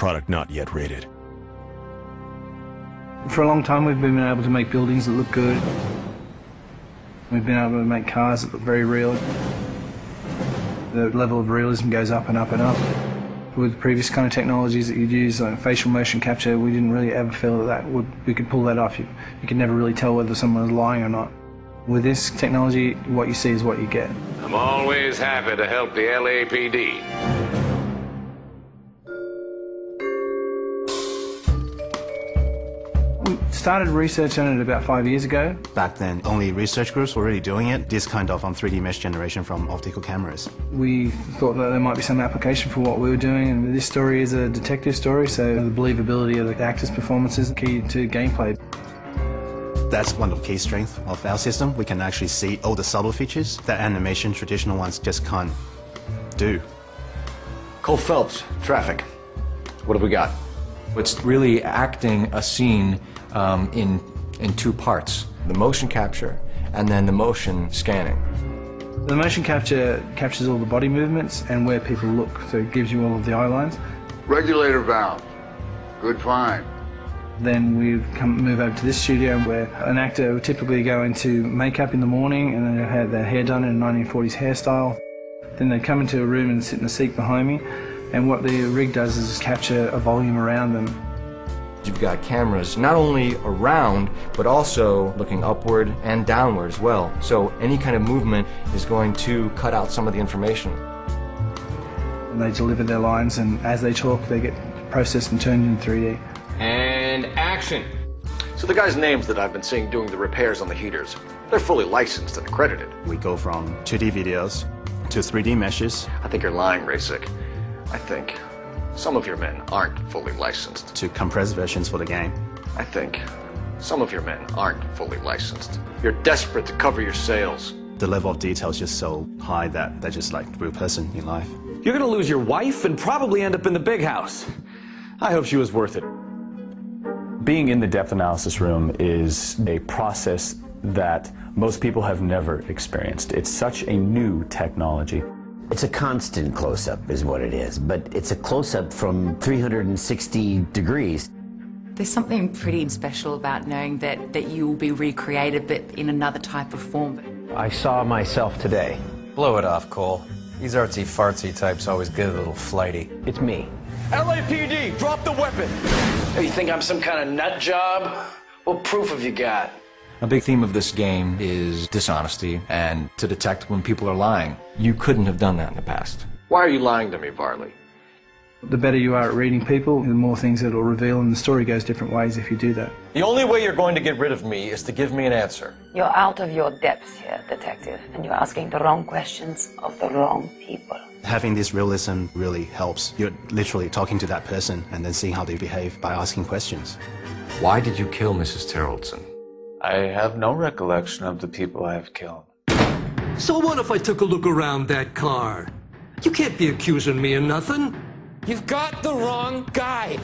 product not yet rated. For a long time we've been able to make buildings that look good. We've been able to make cars that look very real. The level of realism goes up and up and up. With previous kind of technologies that you'd use, like facial motion capture, we didn't really ever feel that we could pull that off. You could never really tell whether someone was lying or not. With this technology, what you see is what you get. I'm always happy to help the LAPD. We started research on it about 5 years ago. Back then, only research groups were already doing it, this kind of 3D mesh generation from optical cameras. We thought that there might be some application for what we were doing, and this story is a detective story, so the believability of the actors' performances is key to gameplay. That's one of the key strengths of our system. We can actually see all the subtle features that animation traditional ones just can't do. Cole Phelps, traffic. What have we got? It's really acting a scene in two parts, the motion capture and then the motion scanning. The motion capture captures all the body movements and where people look, so it gives you all of the eye lines. Regulator valve. Good find. Then we move over to this studio where an actor would typically go into makeup in the morning and then they'd have their hair done in a 1940s hairstyle. Then they'd come into a room and sit in a seat behind me, and what the rig does is capture a volume around them. You've got cameras not only around, but also looking upward and downward as well. So any kind of movement is going to cut out some of the information. And they deliver their lines, and as they talk, they get processed and turned in 3D. And action. So the guys' names that I've been seeing doing the repairs on the heaters, they're fully licensed and accredited. We go from 2D videos to 3D meshes. I think you're lying, Rasic. I think some of your men aren't fully licensed. To compressed versions for the game. I think some of your men aren't fully licensed. You're desperate to cover your sales. The level of detail is just so high that they're just like a real person in life. You're gonna lose your wife and probably end up in the big house. I hope she was worth it. Being in the depth analysis room is a process that most people have never experienced. It's such a new technology. It's a constant close-up is what it is, but it's a close-up from 360 degrees. There's something pretty special about knowing that you will be recreated, but in another type of form. I saw myself today. Blow it off, Cole. These artsy-fartsy types always get a little flighty. It's me. LAPD, drop the weapon! Hey, you think I'm some kind of nut job? What proof have you got? A big theme of this game is dishonesty and to detect when people are lying. You couldn't have done that in the past. Why are you lying to me, Varley? The better you are at reading people, the more things it'll reveal, and the story goes different ways if you do that. The only way you're going to get rid of me is to give me an answer. You're out of your depth here, detective, and you're asking the wrong questions of the wrong people. Having this realism really helps. You're literally talking to that person and then seeing how they behave by asking questions. Why did you kill Mrs. Terrellson? I have no recollection of the people I have killed. So what if I took a look around that car? You can't be accusing me of nothing. You've got the wrong guy.